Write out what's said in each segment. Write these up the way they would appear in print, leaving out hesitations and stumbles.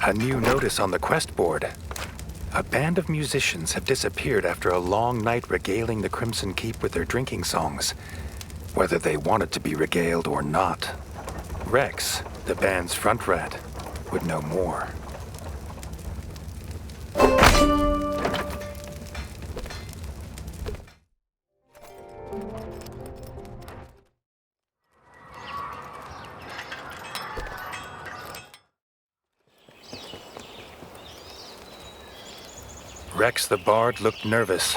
A new notice on the quest board. A band of musicians have disappeared after a long night regaling the Crimson Keep with their drinking songs, whether they wanted to be regaled or not. Rex, the band's front rat, would know more. Rex the Bard looked nervous.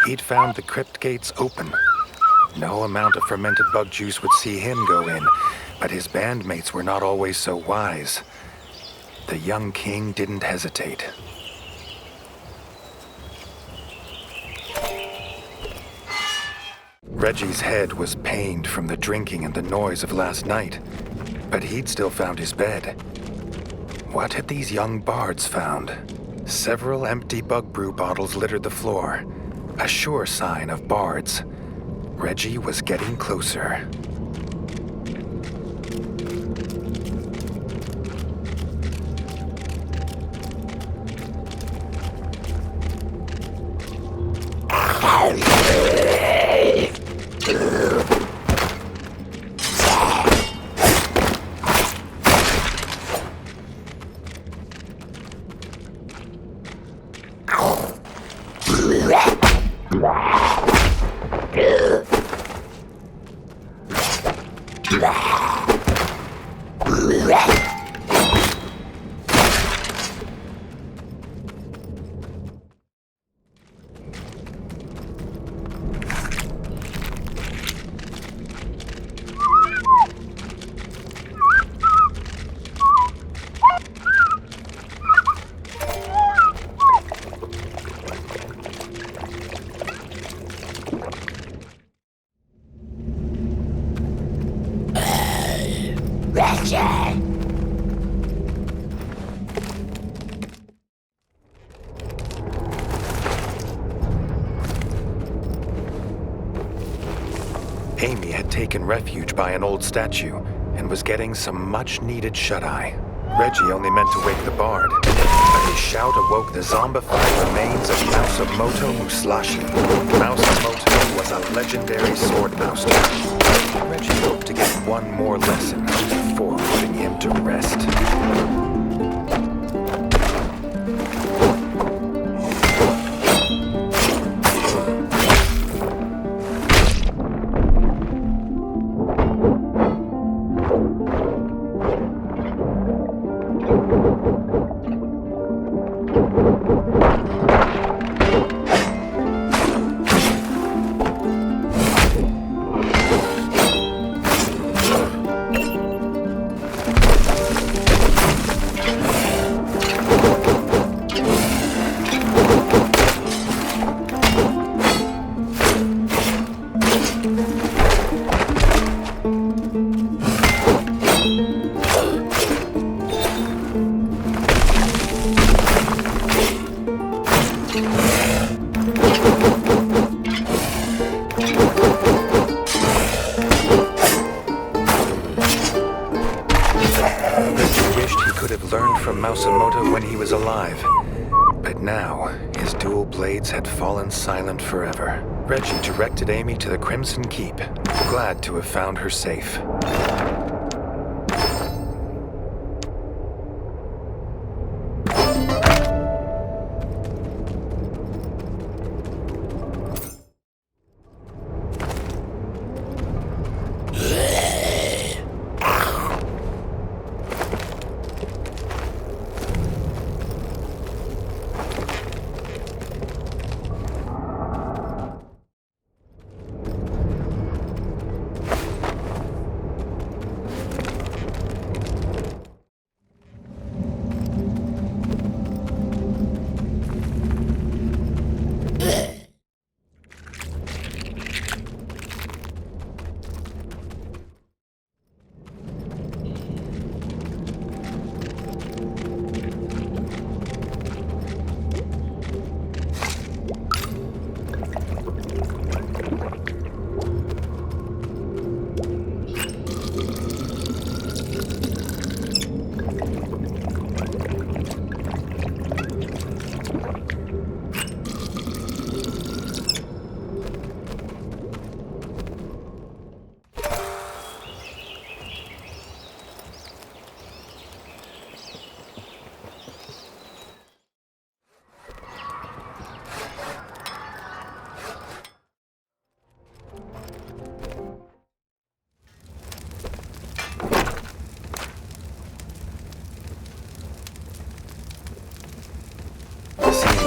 He'd found the crypt gates open. No amount of fermented bug juice would see him go in, but his bandmates were not always so wise. The young king didn't hesitate. Reggie's head was pained from the drinking and the noise of last night, but he'd still found his bed. What had these young bards found? Several empty bug brew bottles littered the floor, a sure sign of bards. Reggie was getting closer. Amy had taken refuge by an old statue and was getting some much-needed shut-eye. Reggie only meant to wake the bard, but his shout awoke the zombified remains of Mausamoto Musashi. Mausamoto was a legendary sword mouser. Reggie hoped to get one more lesson before putting him to rest. Mausamoto when he was alive, but now his dual blades had fallen silent forever. Reggie directed Amy to the Crimson Keep, glad to have found her safe.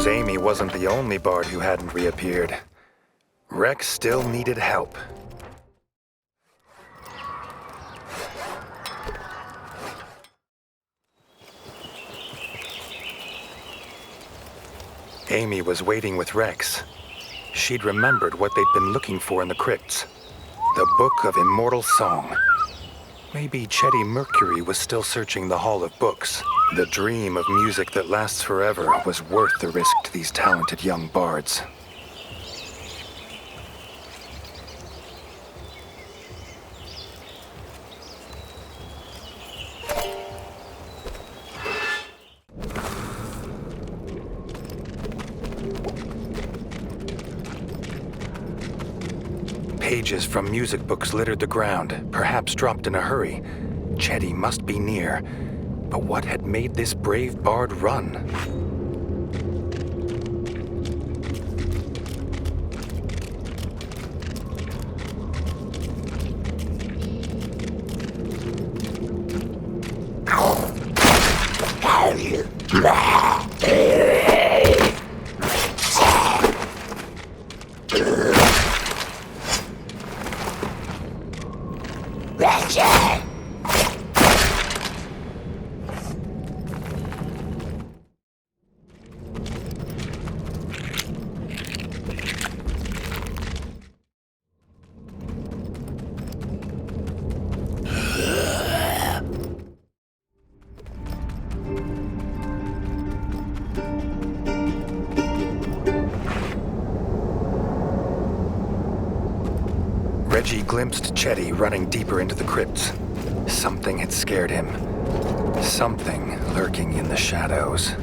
suppose Amy wasn't the only bard who hadn't reappeared. Rex still needed help. Amy was waiting with Rex. She'd remembered what they'd been looking for in the crypts. The Book of Immortal Song. Maybe Chetty Mercury was still searching the Hall of Books. The dream of music that lasts forever was worth the risk to these talented young bards. Pages from music books littered the ground, perhaps dropped in a hurry. Chetty must be near. But what had made this brave bard run? Reggie glimpsed Chetty running deeper into the crypts. Something had scared him. Something lurking in the shadows.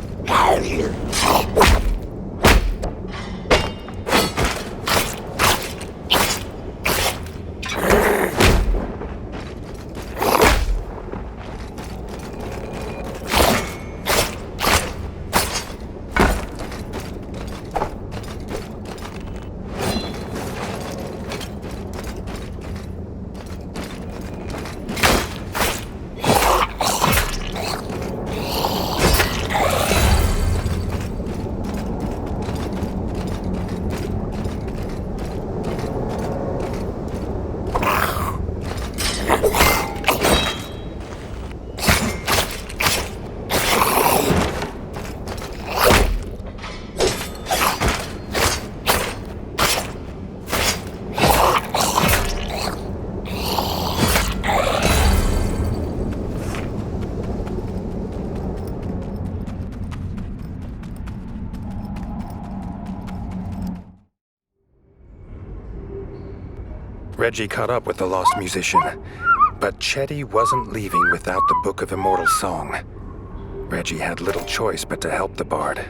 Reggie caught up with the lost musician, but Chetty wasn't leaving without the Book of Immortal Song. Reggie had little choice but to help the bard.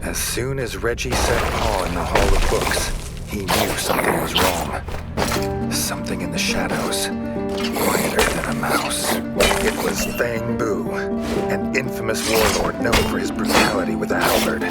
As soon as Reggie set paw in the Hall of Books, he knew something was wrong. Something in the shadows, quieter than a mouse. It was Fang Bu, an infamous warlord known for his brutality with a halberd.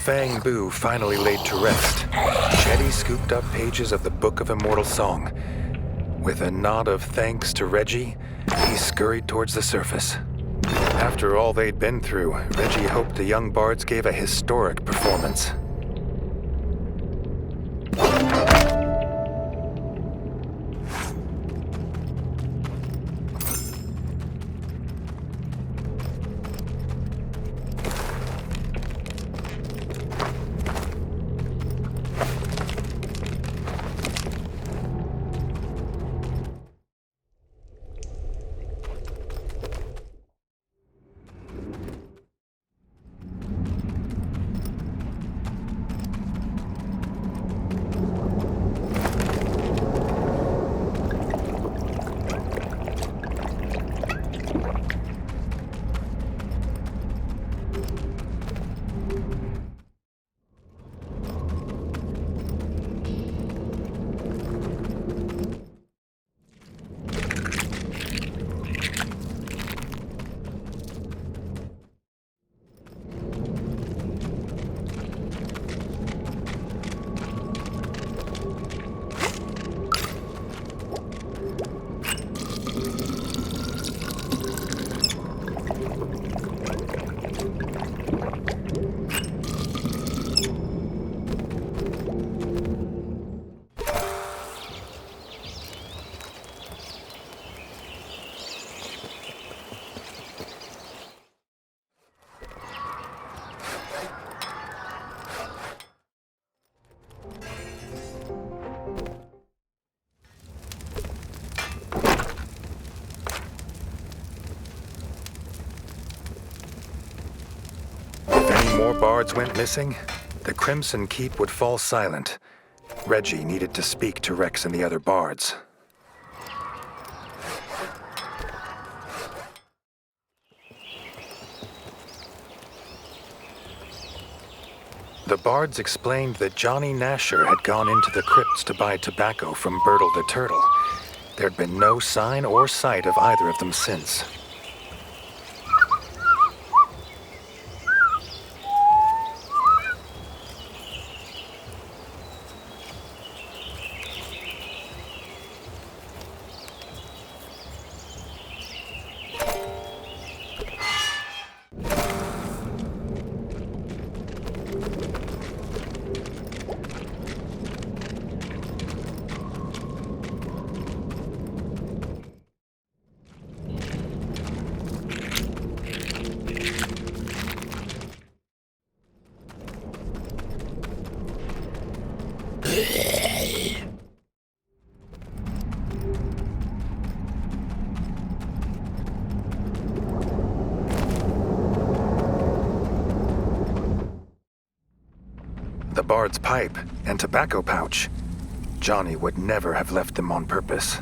Fang Boo finally laid to rest, Chetty scooped up pages of the Book of Immortal Song. With a nod of thanks to Reggie, he scurried towards the surface. After all they'd been through, Reggie hoped the young bards gave a historic performance. More bards went missing, the Crimson Keep would fall silent. Reggie needed to speak to Rex and the other bards. The bards explained that Johnny Nasher had gone into the crypts to buy tobacco from Bertle the Turtle. There'd been no sign or sight of either of them since. The bard's pipe and tobacco pouch. Johnny would never have left them on purpose.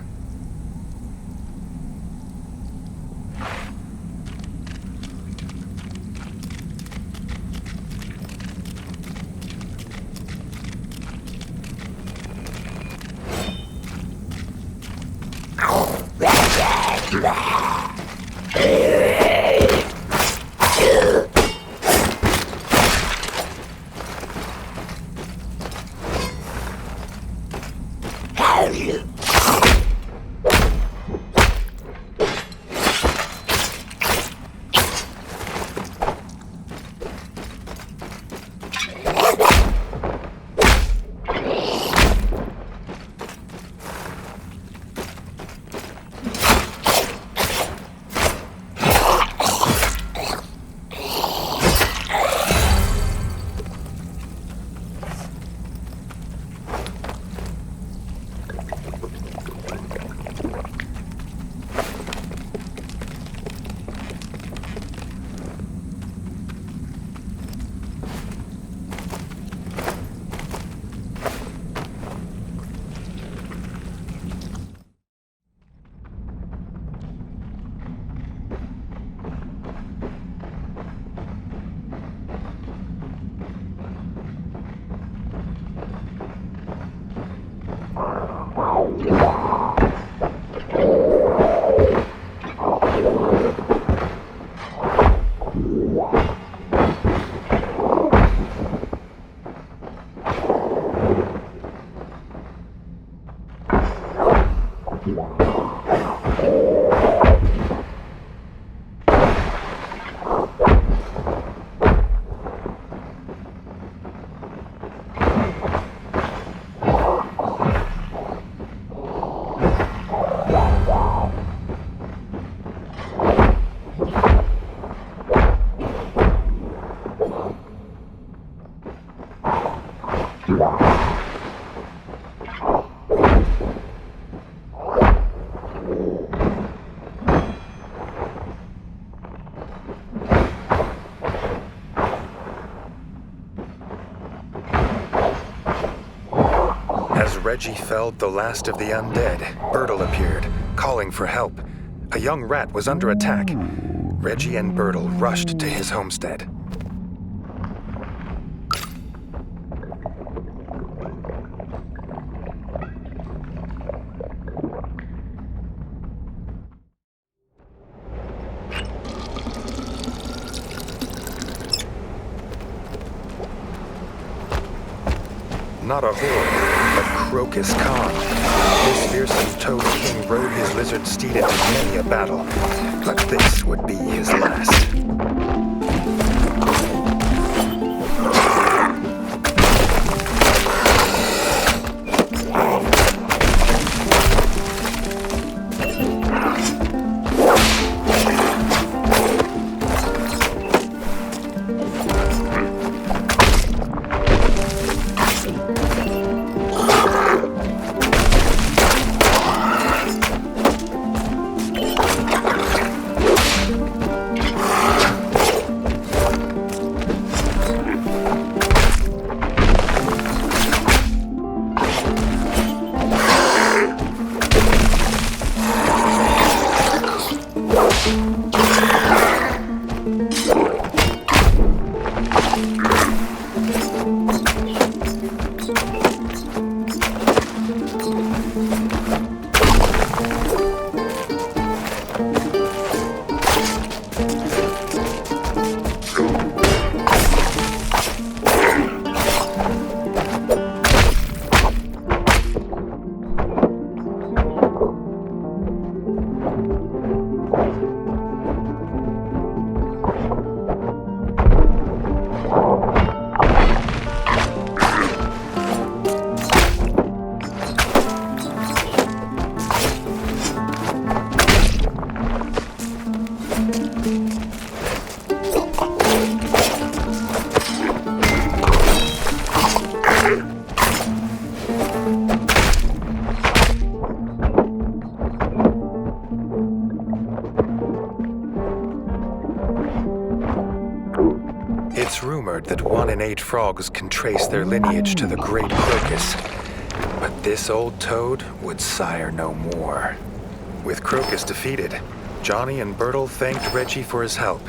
As Reggie felled the last of the undead, Bertle appeared, calling for help. A young rat was under attack. Reggie and Bertle rushed to his homestead. Not a horde, but Crocus Khan. This fearsome Toad King rode his lizard steed into many a battle, but this would be his last. It's rumored that 1 in 8 frogs can trace their lineage to the great Crocus. But this old toad would sire no more. With Crocus defeated, Johnny and Bertle thanked Reggie for his help.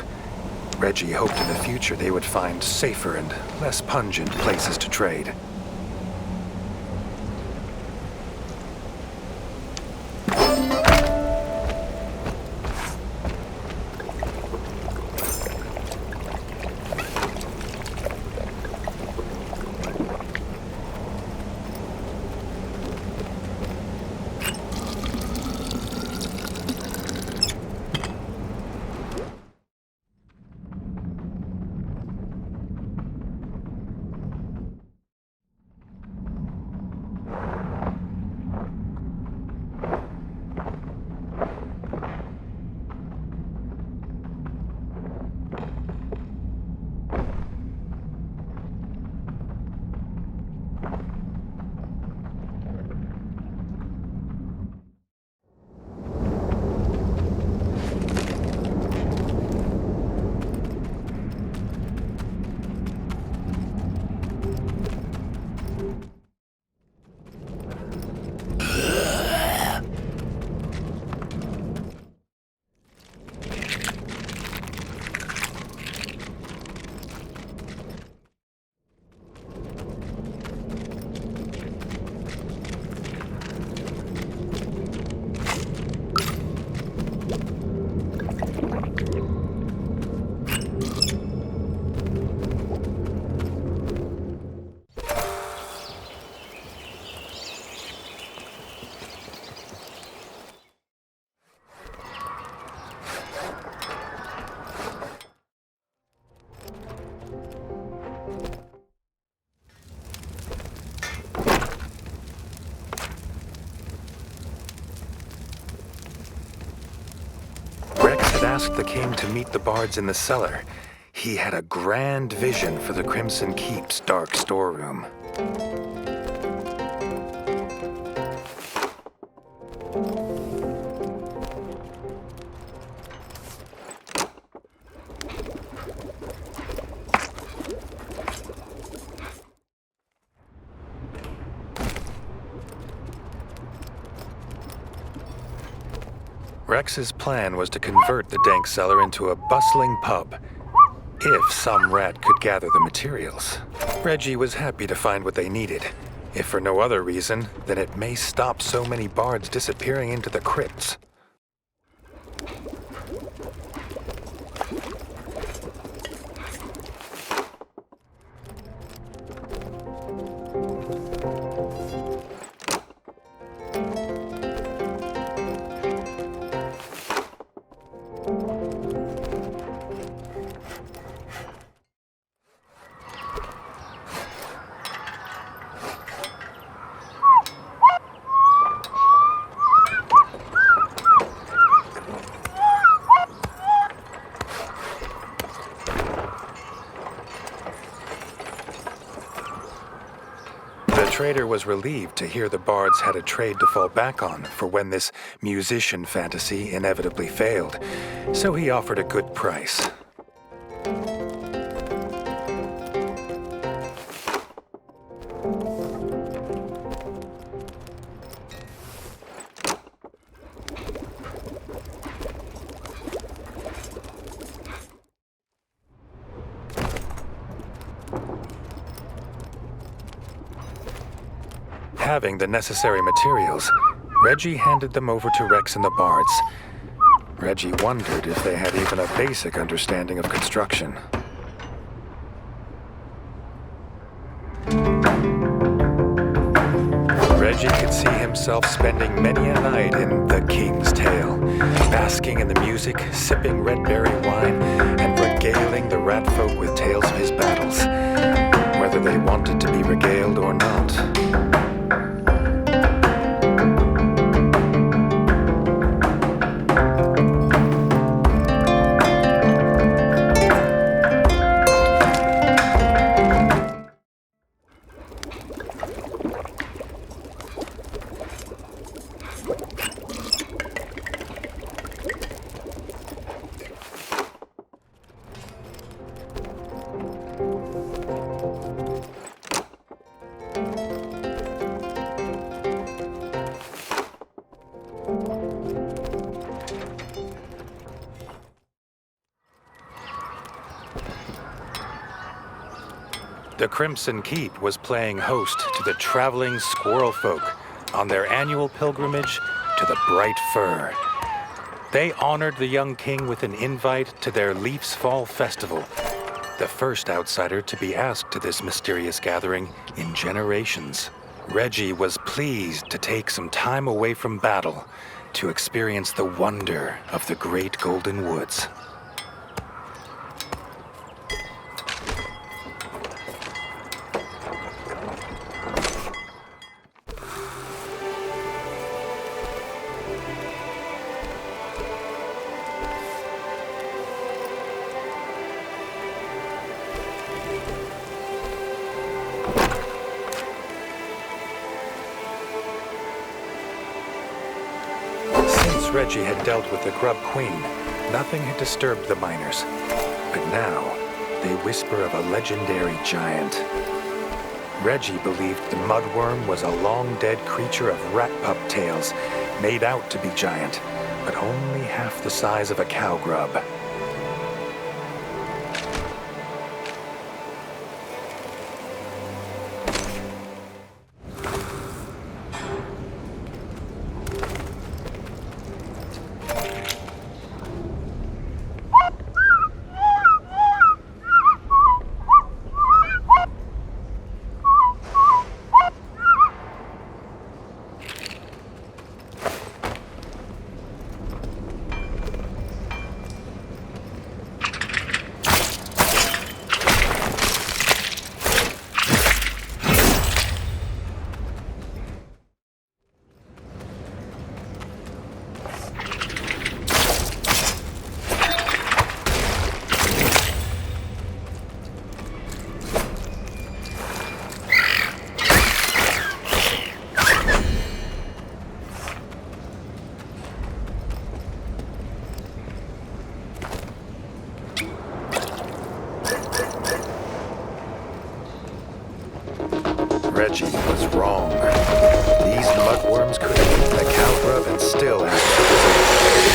Reggie hoped in the future they would find safer and less pungent places to trade. Asked the king to meet the bards in the cellar. he had a grand vision for the Crimson Keep's dark storeroom. Rex's plan was to convert the dank cellar into a bustling pub, if some rat could gather the materials. Reggie was happy to find what they needed, if for no other reason than it may stop so many bards disappearing into the crypts. The trader was relieved to hear the bards had a trade to fall back on for when this musician fantasy inevitably failed, so he offered a good price. Having the necessary materials, Reggie handed them over to Rex and the bards. Reggie wondered if they had even a basic understanding of construction. Reggie could see himself spending many a night in The King's Tale, basking in the music, sipping red berry wine, and regaling the rat folk with tales of his battles, whether they wanted to be regaled or not. The Crimson Keep was playing host to the traveling squirrel folk on their annual pilgrimage to the Bright Fir. They honored the young king with an invite to their Leaf's Fall Festival, the first outsider to be asked to this mysterious gathering in generations. Reggie was pleased to take some time away from battle to experience the wonder of the great golden woods. Reggie had dealt with the Grub Queen, nothing had disturbed the miners. But now, they whisper of a legendary giant. Reggie believed the mudworm was a long-dead creature of rat pup tales, made out to be giant, but only half the size of a cow grub. Reggie was wrong. These mudworms could have eaten the cow grub and still have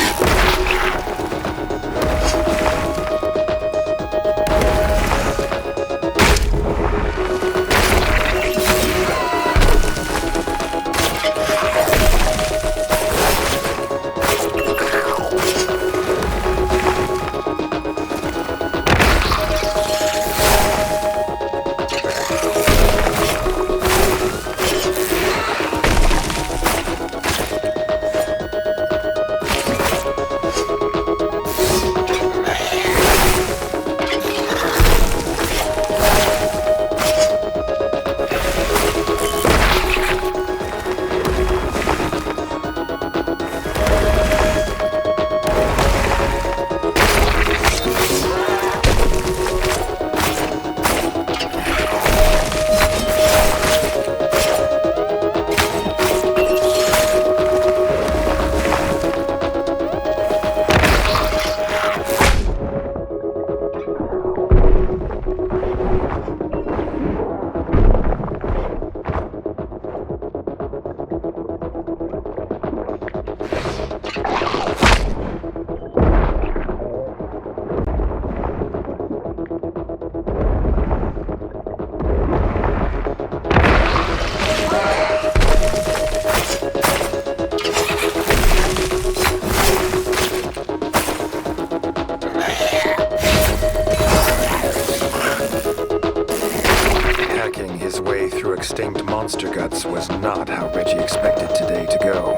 extinct monster guts was not how Reggie expected today to go.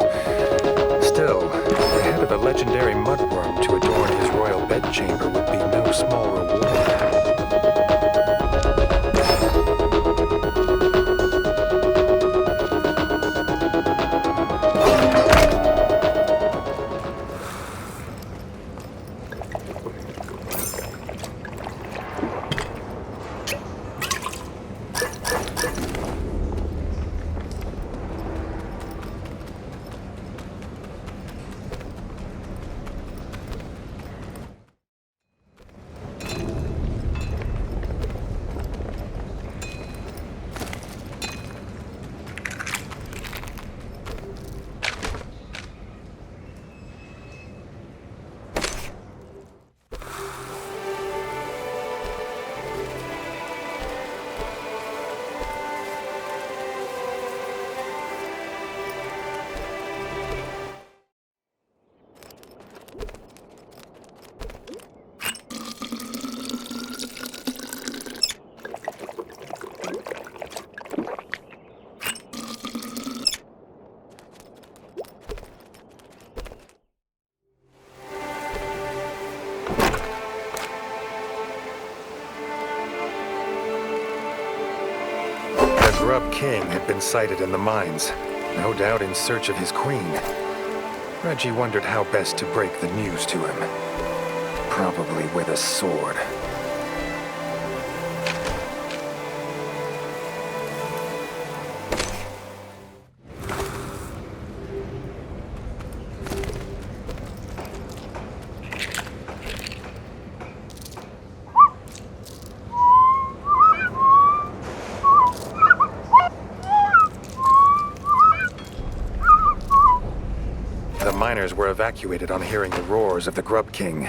Still, the head of a legendary mudworm to adorn his royal bedchamber would be no small reward. The Grub King had been sighted in the mines, no doubt in search of his queen. Reggie wondered how best to break the news to him. Probably with a sword. The miners were evacuated on hearing the roars of the Grub King.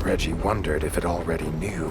Reggie wondered if it already knew.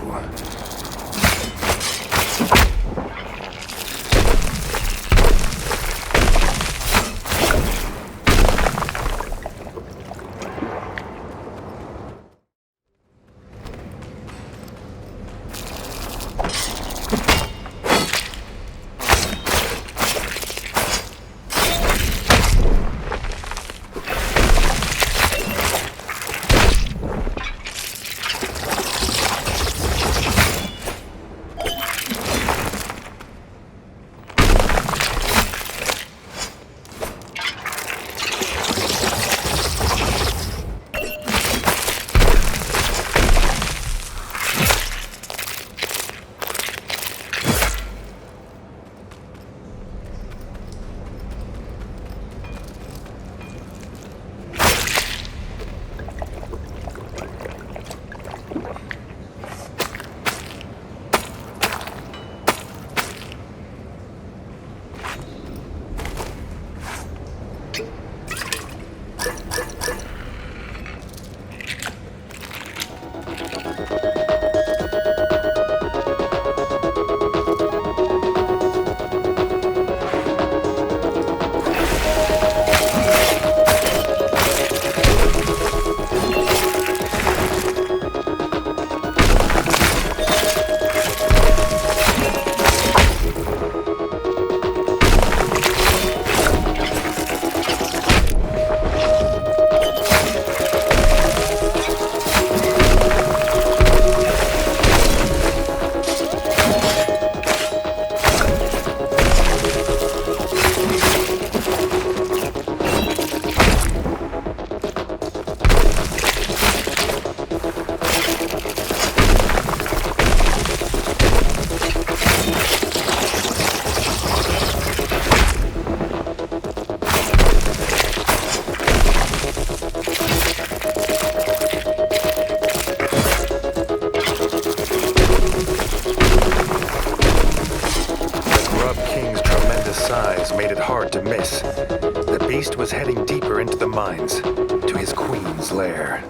size made it hard to miss. The beast was heading deeper into the mines, to his queen's lair.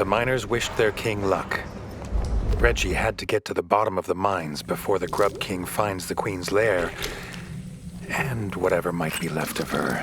The miners wished their king luck. Reggie had to get to the bottom of the mines before the Grub King finds the Queen's lair, and whatever might be left of her.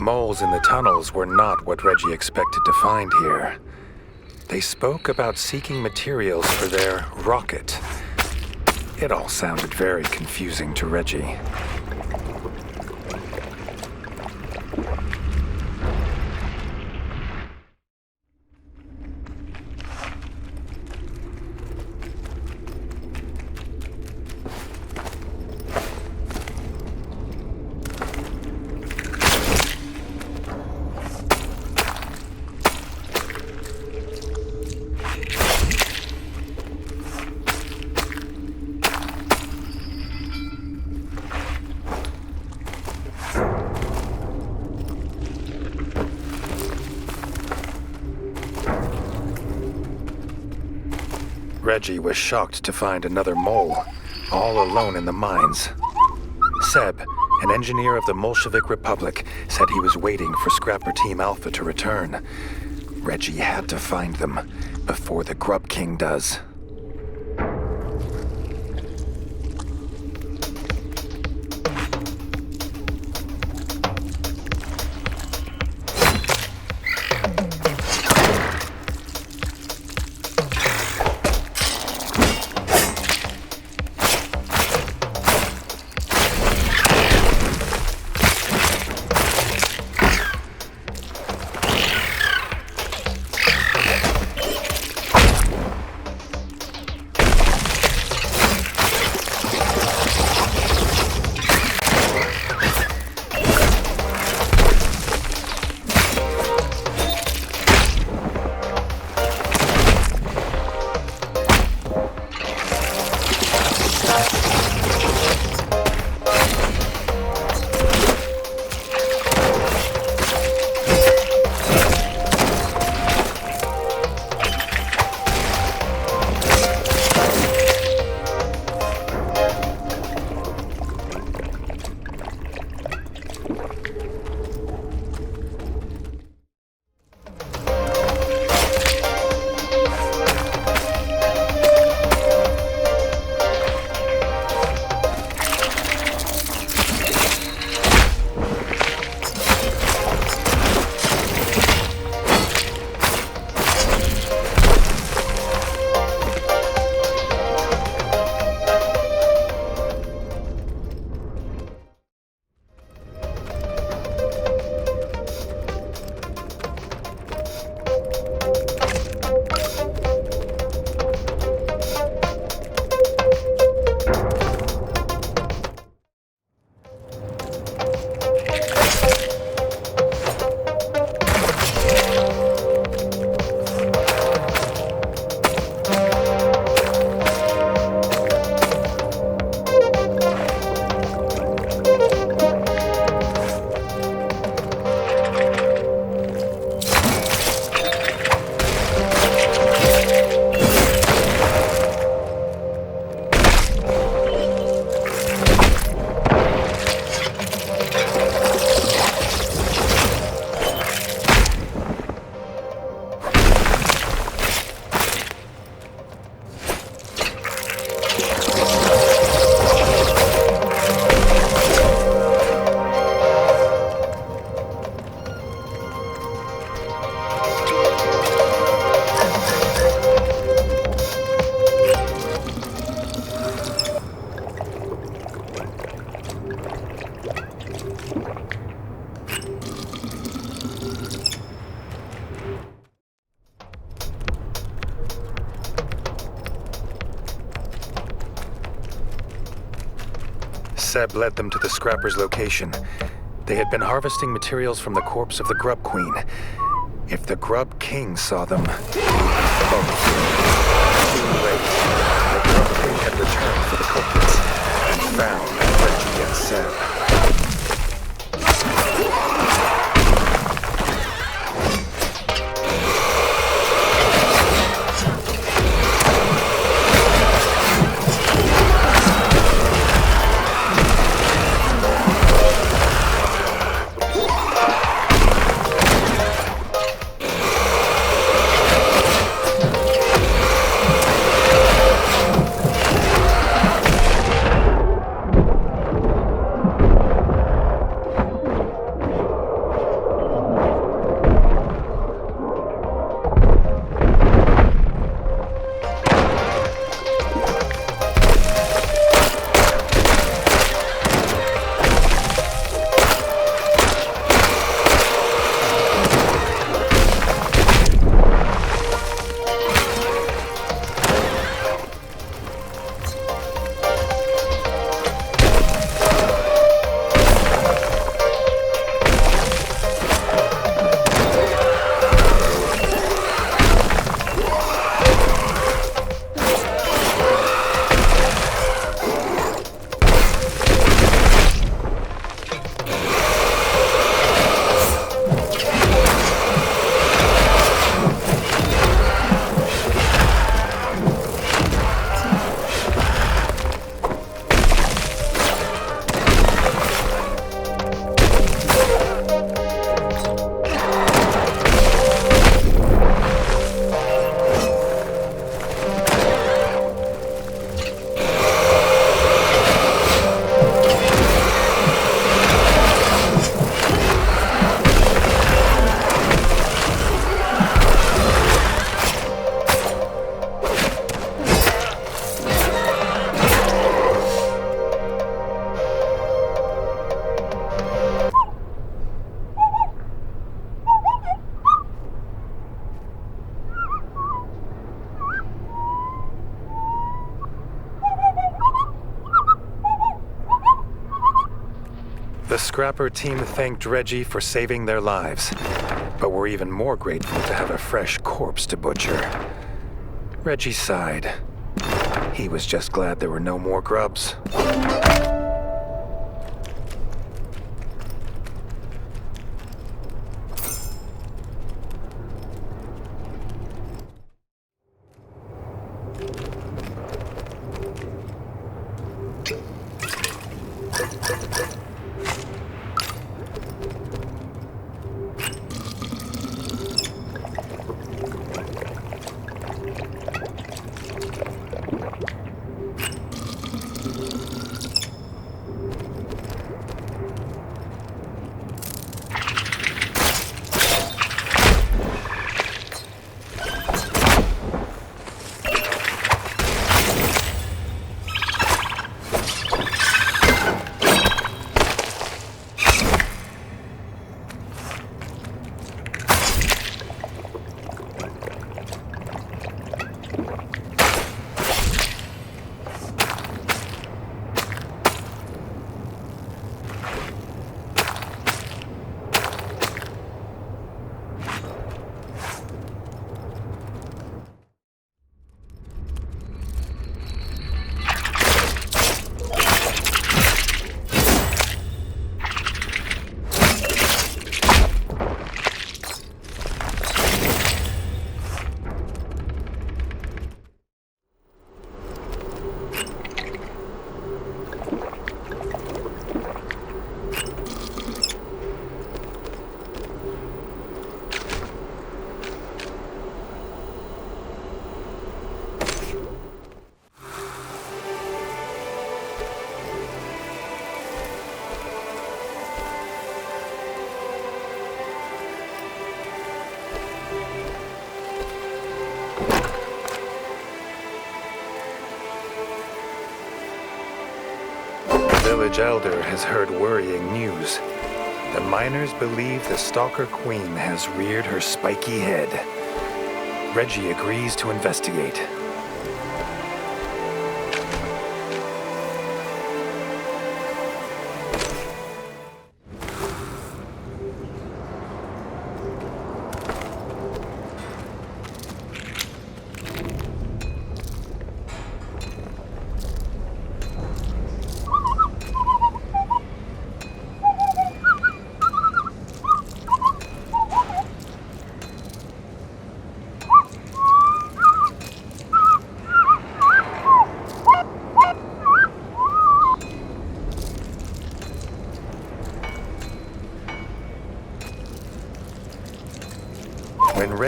Moles in the tunnels were not what Reggie expected to find here. They spoke about seeking materials for their rocket. It all sounded very confusing to Reggie. Reggie was shocked to find another mole, all alone in the mines. Seb, an engineer of the Bolshevik Republic, said he was waiting for Scrapper Team Alpha to return. Reggie had to find them before the Grub King does. Seb led them to the scrappers' location. They had been harvesting materials from the corpse of the Grub Queen. If the Grub King saw them... Oh, too late. The Grub King had returned for the culprits and found Reggie and Seb. The Scrapper team thanked Reggie for saving their lives, but were even more grateful to have a fresh corpse to butcher. Reggie sighed. He was just glad there were no more grubs. The village elder has heard worrying news. The miners believe the Stalker Queen has reared her spiky head. Reggie agrees to investigate.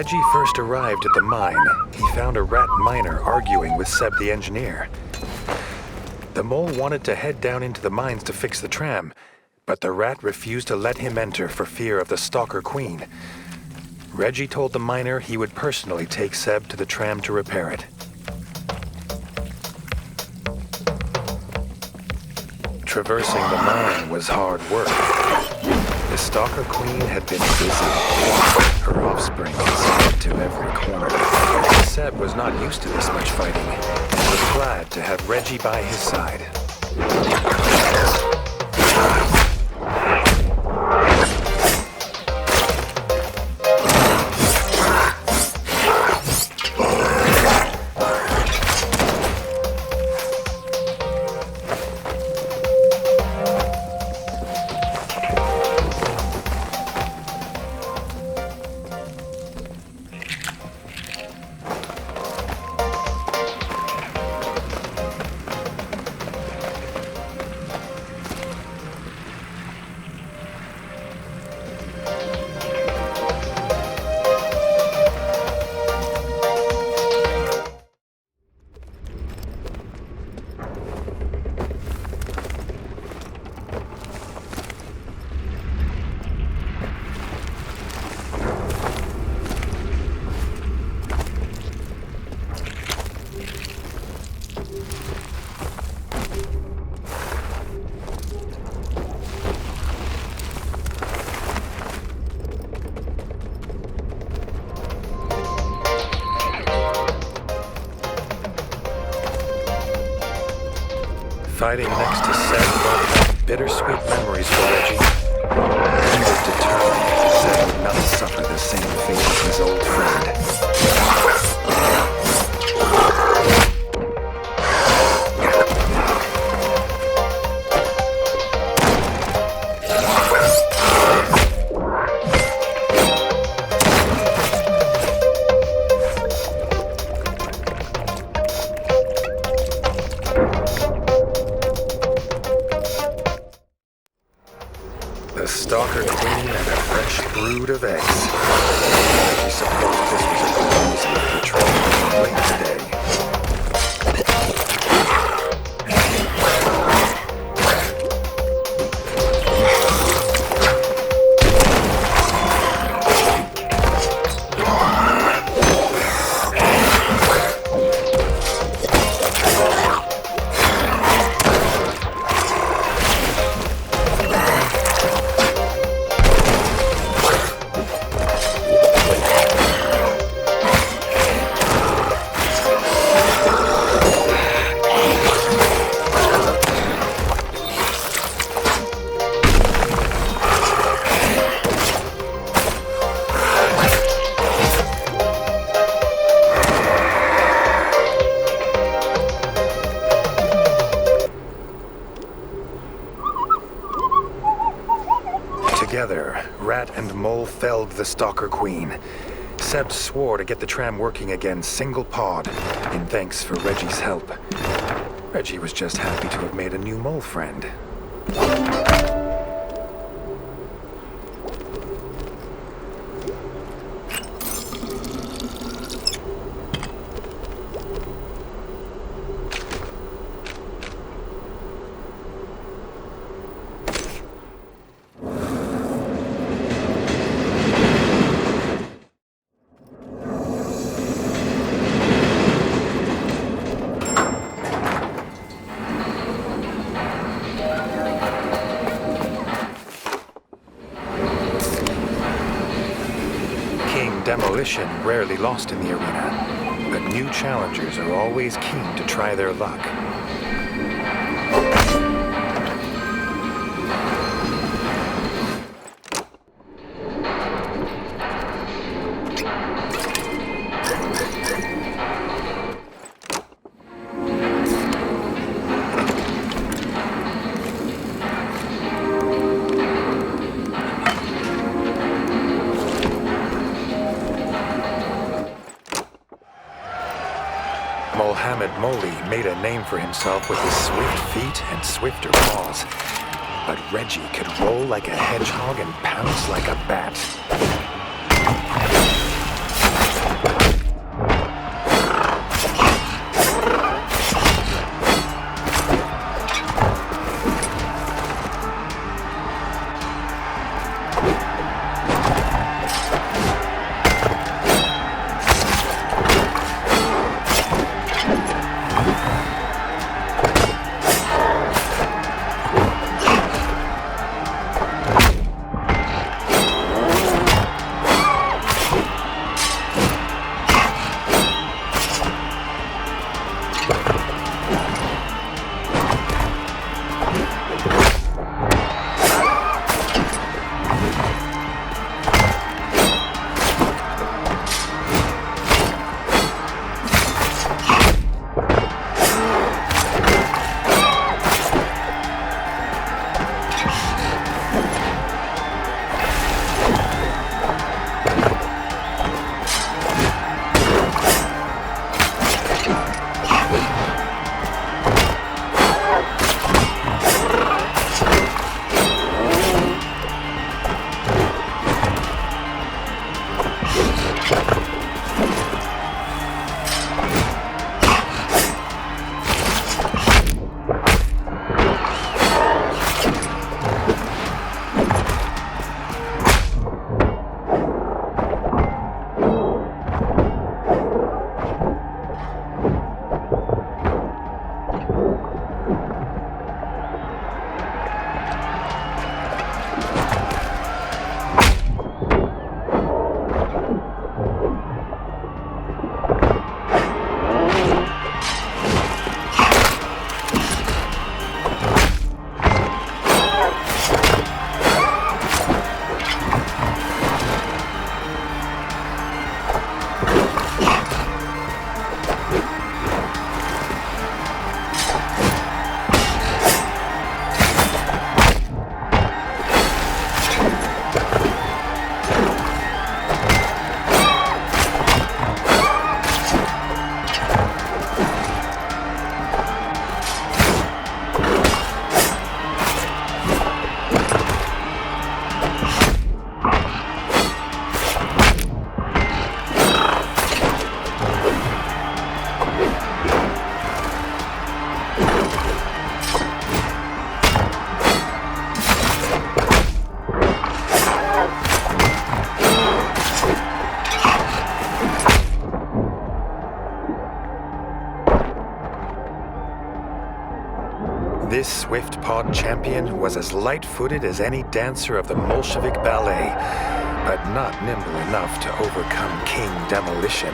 Reggie first arrived at the mine, he found a rat miner arguing with Seb the engineer. The mole wanted to head down into the mines to fix the tram, but the rat refused to let him enter for fear of the Stalker Queen. Reggie told the miner he would personally take Seb to the tram to repair it. Traversing the mine was hard work. The Stalker Queen had been busy. Her offspring spread to every corner. Seb was not used to this much fighting, and was glad to have Reggie by his side. Fighting next to Seb brought back bittersweet memories for Reggie. He was determined Seb would not suffer the same fate as his old friend. The Stalker Queen and a fresh brood of eggs. She supposed this was a good reason for patrolling late today. Together, Rat and Mole felled the Stalker Queen. Seb swore to get the tram working again single-pawed, in thanks for Reggie's help. Reggie was just happy to have made a new mole friend. Demolition rarely lost in the arena, but new challengers are always keen to try their luck. Mohammed Moli made a name for himself with his swift feet and swifter paws. But Reggie could roll like a hedgehog and pounce like a bat. This swift-pawed champion was as light-footed as any dancer of the Bolshevik ballet, but not nimble enough to overcome King Demolition.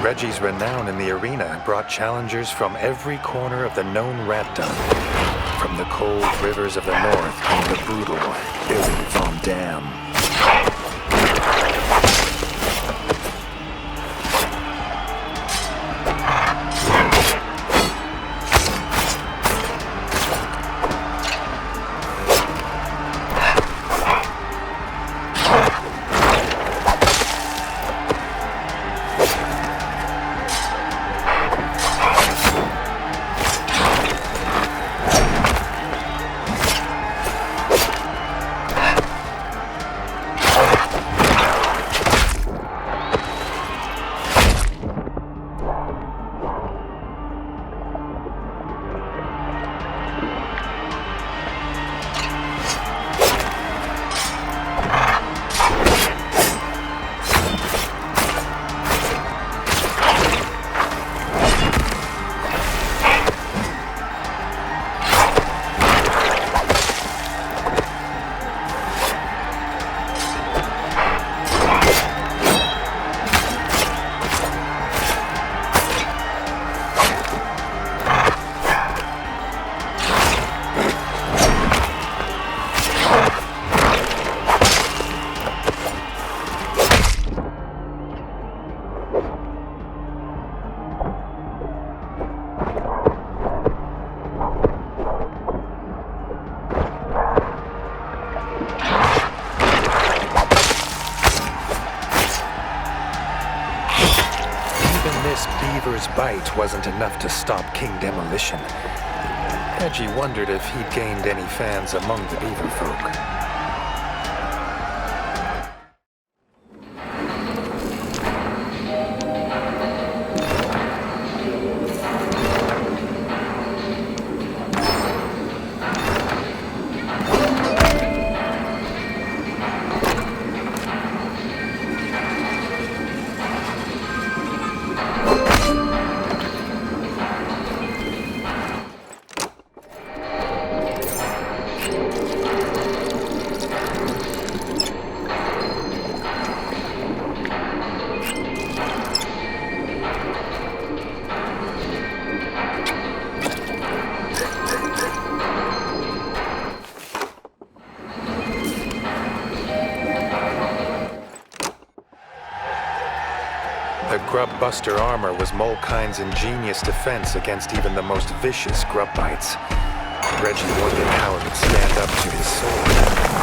Reggie's renown in the arena brought challengers from every corner of the known ratdom. From the cold rivers of the north came the brutal Billy Von Dam. Beaver's bite wasn't enough to stop King Demolition. Reggie wondered if he'd gained any fans among the beaver folk. The Grub-Buster armor was Molekind's ingenious defense against even the most vicious grub bites. Reggie wondered how it would stand up to his sword.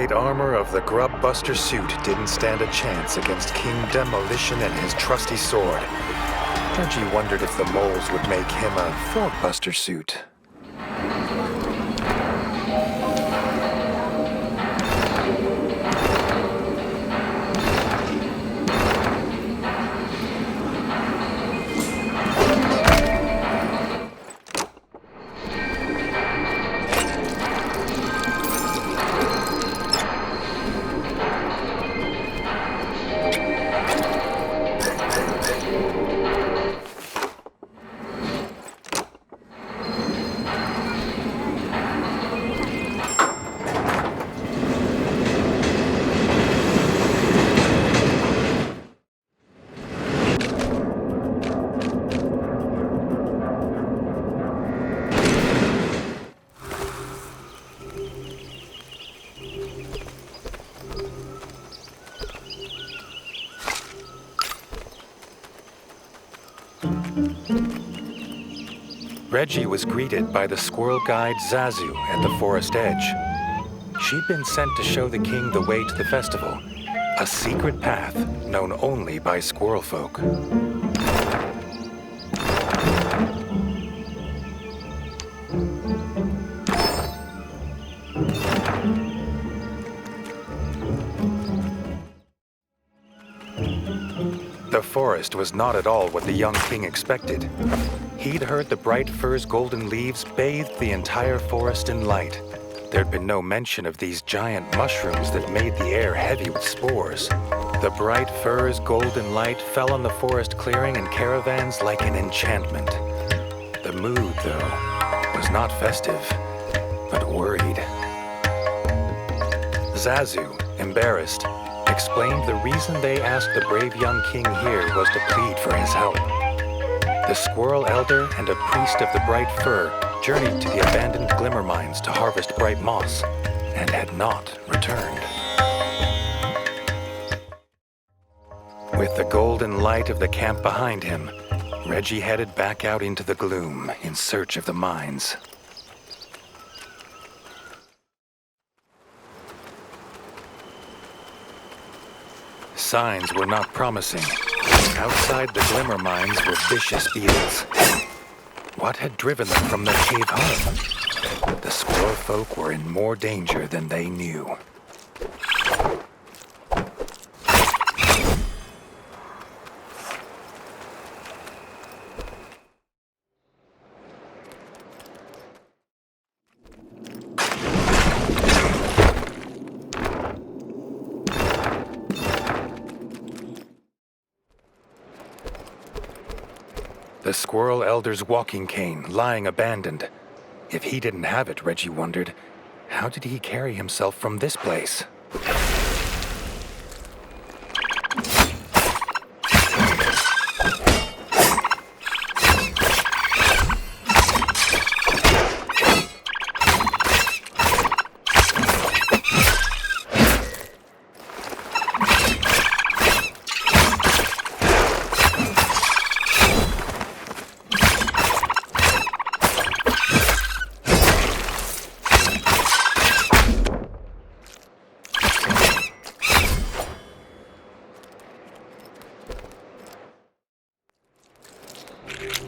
plate armor of the Grub-Buster suit didn't stand a chance against King Demolition and his trusty sword. Reggie wondered if the moles would make him a Frog-Buster suit. Reggie was greeted by the squirrel guide Zazu at the forest edge. She'd been sent to show the king the way to the festival, a secret path known only by squirrel folk. The forest was not at all what the young king expected. He'd heard the bright fir's golden leaves bathed the entire forest in light. There'd been no mention of these giant mushrooms that made the air heavy with spores. The bright fir's golden light fell on the forest clearing and caravans like an enchantment. The mood, though, was not festive, but worried. Zazu, embarrassed, explained the reason they asked the brave young king here was to plead for his help. The squirrel elder and a priest of the bright fir journeyed to the abandoned glimmer mines to harvest bright moss, and had not returned. With the golden light of the camp behind him, Reggie headed back out into the gloom in search of the mines. Signs were not promising. Outside the glimmer mines were vicious beetles. What had driven them from their cave home? The squirrel folk were in more danger than they knew. The squirrel elder's walking cane lying abandoned. If he didn't have it, Reggie wondered, how did he carry himself from this place?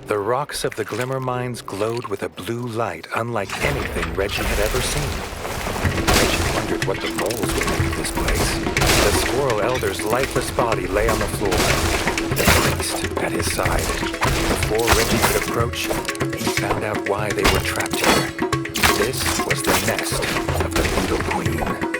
The rocks of the glimmer mines glowed with a blue light unlike anything Reggie had ever seen. Reggie wondered what the moles would make of this place. The squirrel elder's lifeless body lay on the floor, the priest at his side. Before Reggie could approach, he found out why they were trapped here. This was the nest of the Beetle Queen.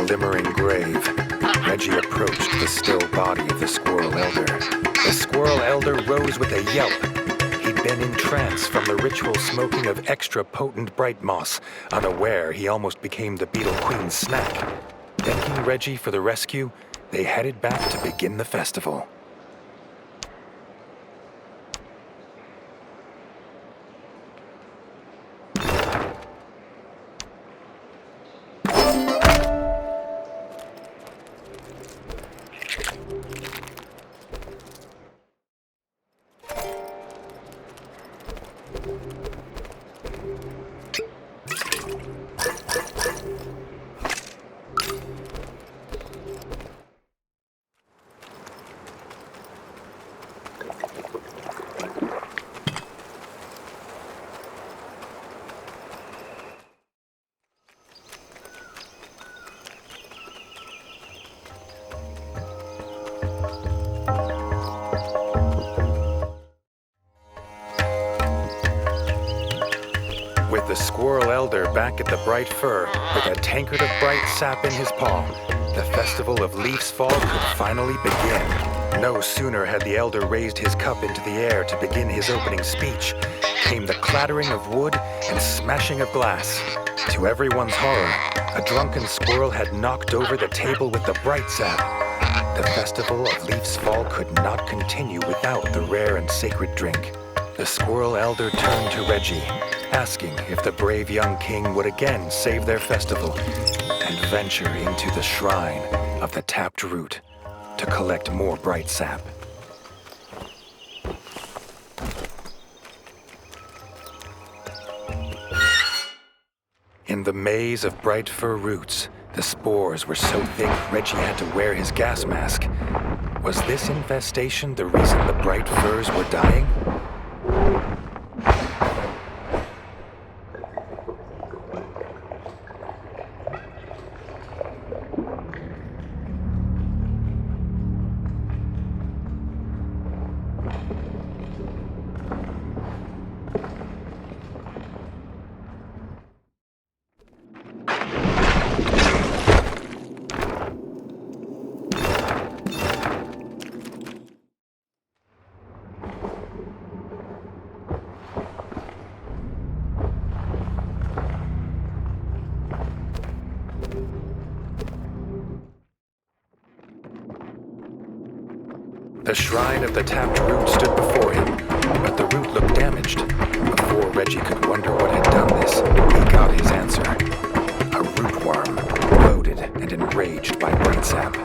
glimmering grave, Reggie approached the still body of the Squirrel Elder. The Squirrel Elder rose with a yelp. He'd been entranced from the ritual smoking of extra potent bright moss. Unaware, he almost became the Beetle Queen's snack. Thanking Reggie for the rescue, they headed back to begin the festival. With the Squirrel Elder back at the Bright Fir, with a tankard of bright sap in his palm, the festival of Leaf's Fall could finally begin. No sooner had the Elder raised his cup into the air to begin his opening speech, came the clattering of wood and smashing of glass. To everyone's horror, a drunken squirrel had knocked over the table with the bright sap. The festival of Leaf's Fall could not continue without the rare and sacred drink. The Squirrel Elder turned to Reggie, asking if the brave young king would again save their festival and venture into the shrine of the tapped root to collect more bright sap. In the maze of bright fir roots, the spores were so thick Reggie had to wear his gas mask. Was this infestation the reason the bright firs were dying? The shrine of the tapped root stood before him, but the root looked damaged. Before Reggie could wonder what had done this, he got his answer. A root worm, loaded and enraged by bright sap.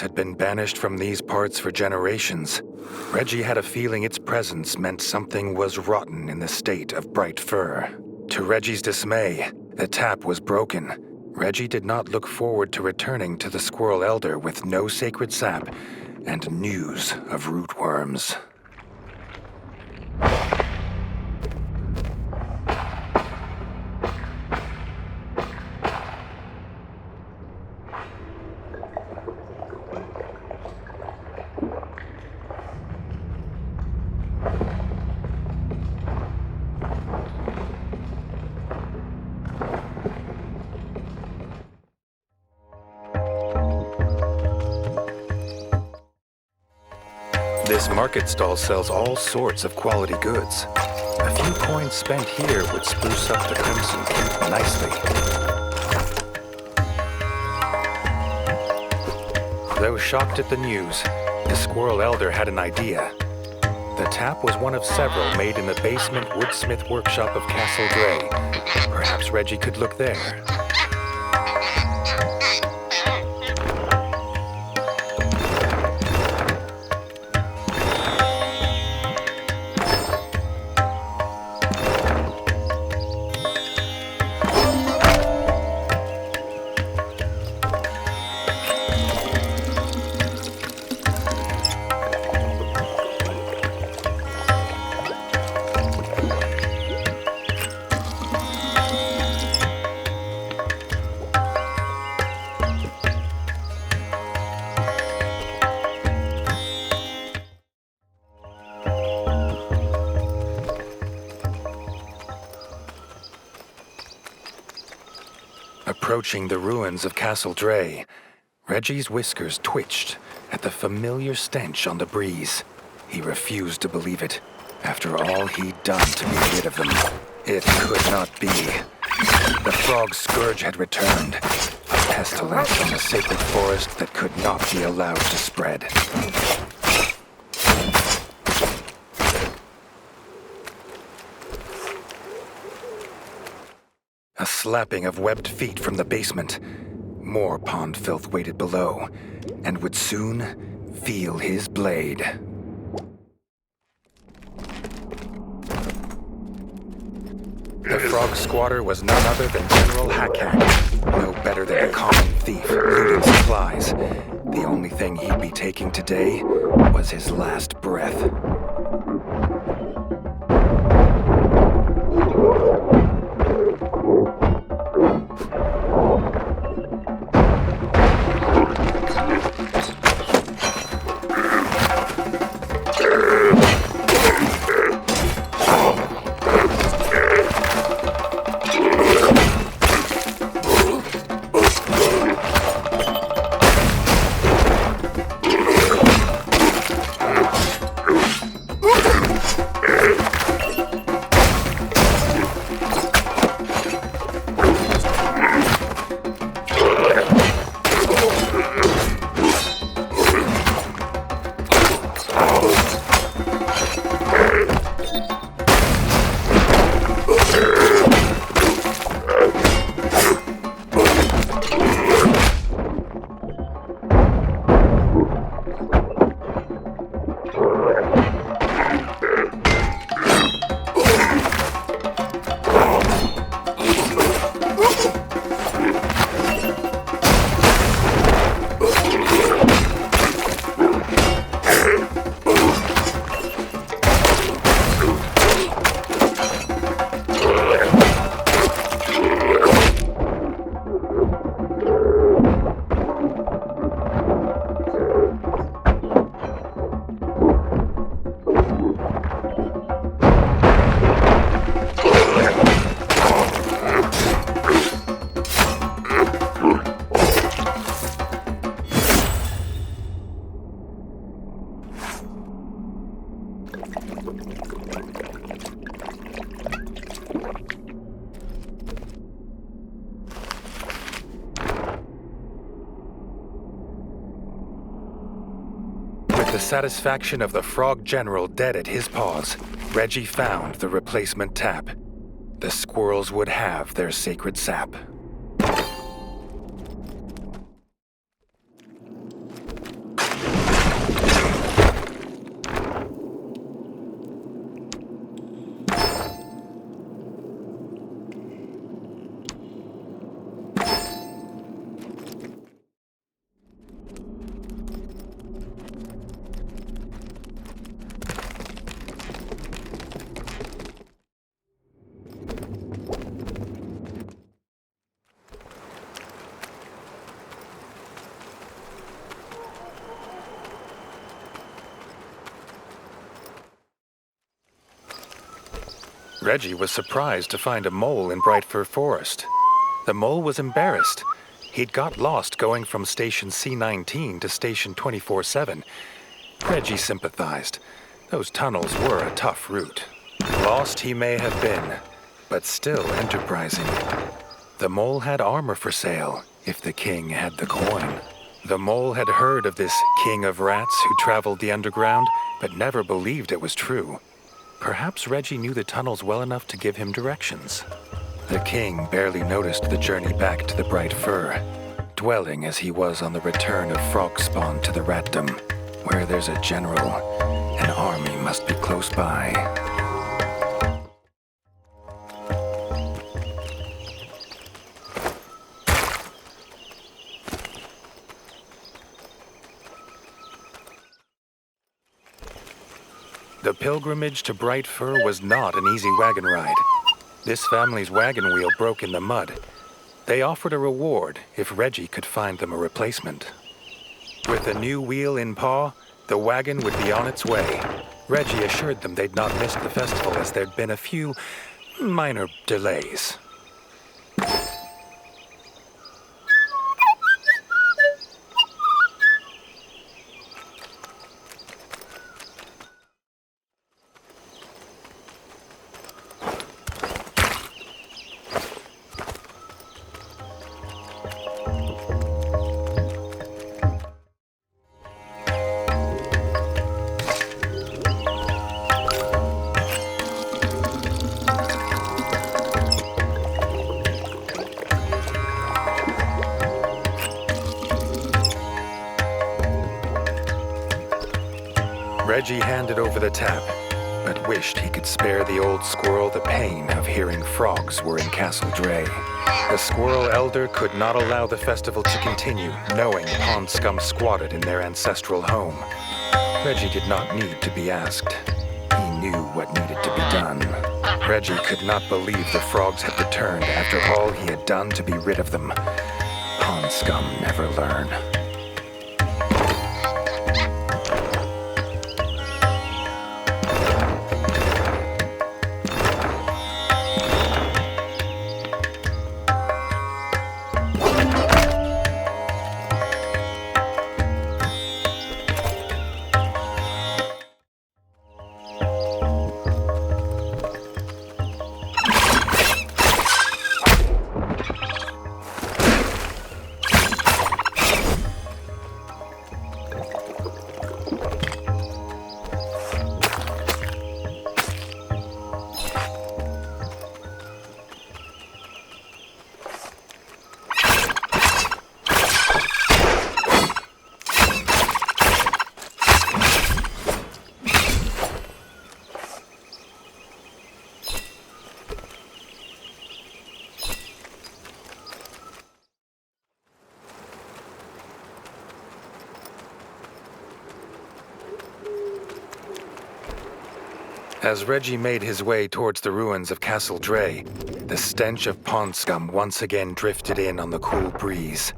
Had been banished from these parts for generations. Reggie had a feeling its presence meant something was rotten in the state of Bright Fir. To Reggie's dismay, the tap was broken. Reggie did not look forward to returning to the Squirrel Elder with no sacred sap and news of rootworms. This market stall sells all sorts of quality goods. A few coins spent here would spruce up the Crimson Keep nicely. Though shocked at the news, the squirrel elder had an idea. The tap was one of several made in the basement woodsmith workshop of Castle Gray. Perhaps Reggie could look there. Approaching the ruins of Castle Dray, Reggie's whiskers twitched at the familiar stench on the breeze. He refused to believe it. After all he'd done to be rid of them, it could not be. The frog scourge had returned, a pestilence on the sacred forest that could not be allowed to spread. A slapping of webbed feet from the basement. More pond filth waited below, and would soon feel his blade. The frog squatter was none other than General Hack-Hack, no better than a common thief looting supplies. The only thing he'd be taking today was his last breath. The satisfaction of the frog general dead at his paws, Reggie found the replacement tap. The squirrels would have their sacred sap. Reggie was surprised to find a mole in Bright Fir Forest. The mole was embarrassed. He'd got lost going from Station C-19 to Station 24/7. Reggie sympathized. Those tunnels were a tough route. Lost he may have been, but still enterprising. The mole had armor for sale, if the king had the coin. The mole had heard of this king of rats who traveled the underground, but never believed it was true. Perhaps Reggie knew the tunnels well enough to give him directions. The king barely noticed the journey back to the Bright Fir, dwelling as he was on the return of frog spawn to the ratdom. Where there's a general, an army must be close by. The pilgrimage to Bright Fir was not an easy wagon ride. This family's wagon wheel broke in the mud. They offered a reward if Reggie could find them a replacement. With a new wheel in paw, the wagon would be on its way. Reggie assured them they'd not missed the festival as there'd been a few minor delays. Reggie handed over the tap, but wished he could spare the old squirrel the pain of hearing frogs were in Castle Dray. The squirrel elder could not allow the festival to continue, knowing pond scum squatted in their ancestral home. Reggie did not need to be asked. He knew what needed to be done. Reggie could not believe the frogs had returned after all he had done to be rid of them. Pond scum never learn. As Reggie made his way towards the ruins of Castle Dray, the stench of pond scum once again drifted in on the cool breeze.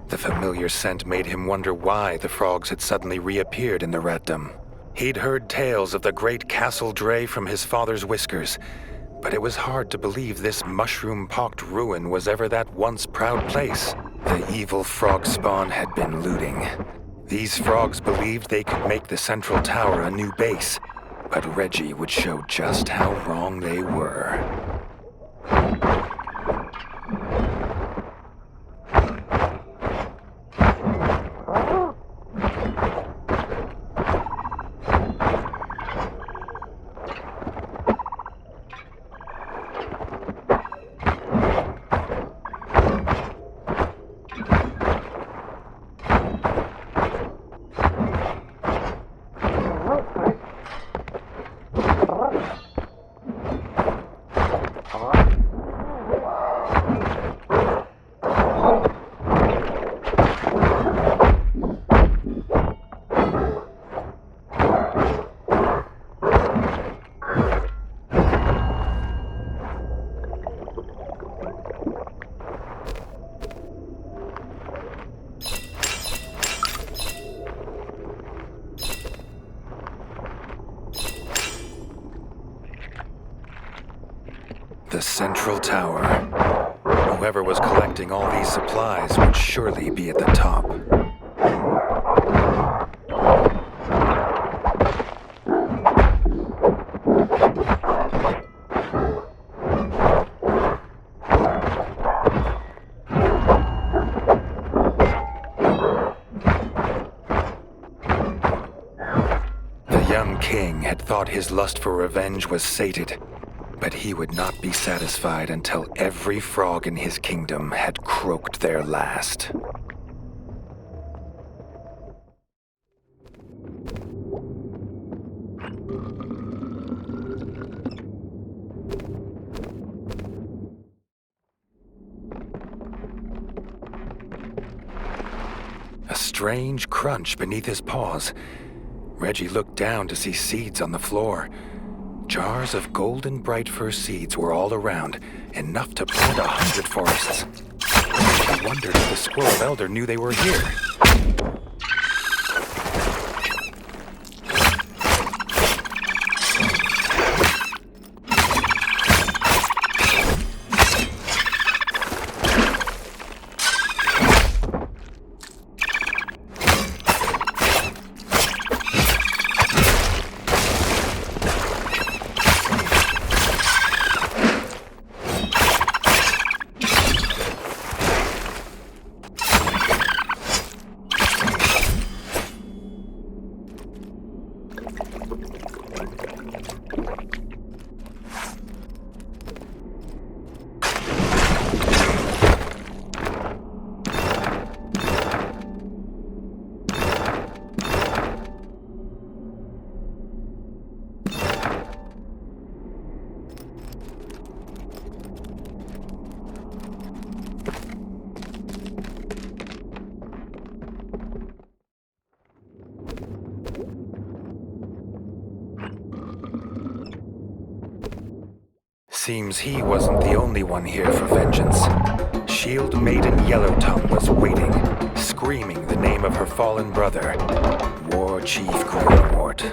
The familiar scent made him wonder why the frogs had suddenly reappeared in the ratdom. He'd heard tales of the great Castle Dray from his father's Whiskers, but it was hard to believe this mushroom-pocked ruin was ever that once proud place. The evil frog spawn had been looting. These frogs believed they could make the central tower a new base, but Reggie would show just how wrong they were. The central tower. Whoever was collecting all these supplies would surely be at the top. king had thought his lust for revenge was sated, but he would not be satisfied until every frog in his kingdom had croaked their last. A strange crunch beneath his paws. Reggie looked down to see seeds on the floor. Jars of golden bright fir seeds were all around, enough to plant 100 forests. He wondered if the squirrel elder knew they were here. Seems he wasn't the only one here for vengeance. Shield Maiden Yellowtongue was waiting, screaming the name of her fallen brother, War Chief Greenwort.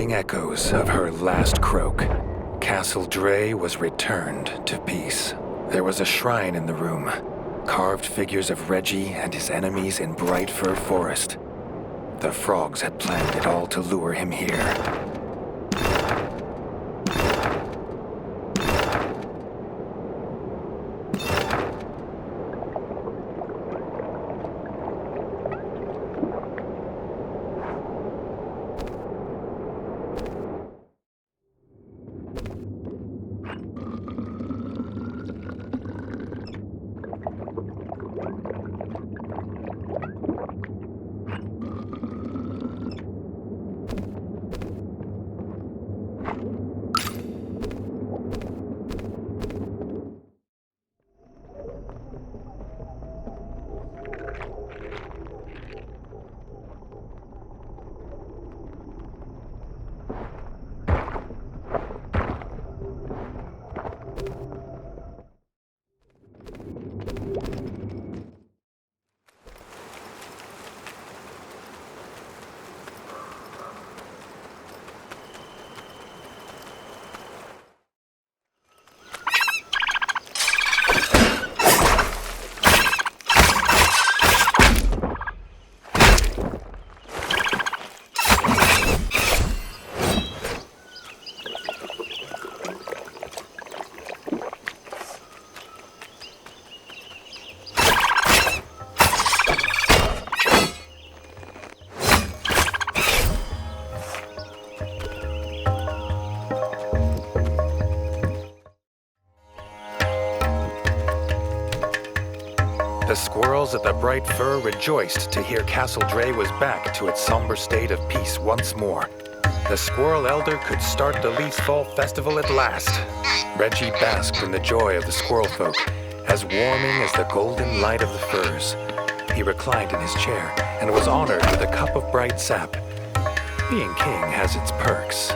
Echoes of her last croak, Castle Dre was returned to peace. There was a shrine in the room, carved figures of Reggie and his enemies in Bright Fir Forest. The frogs had planned it all to lure him here. squirrels at the Bright Fir rejoiced to hear Castle Dre was back to its somber state of peace once more. The squirrel elder could start the Leaf Fall Festival at last. Reggie basked in the joy of the squirrel folk, as warming as the golden light of the firs. He reclined in his chair and was honored with a cup of bright sap. Being king has its perks.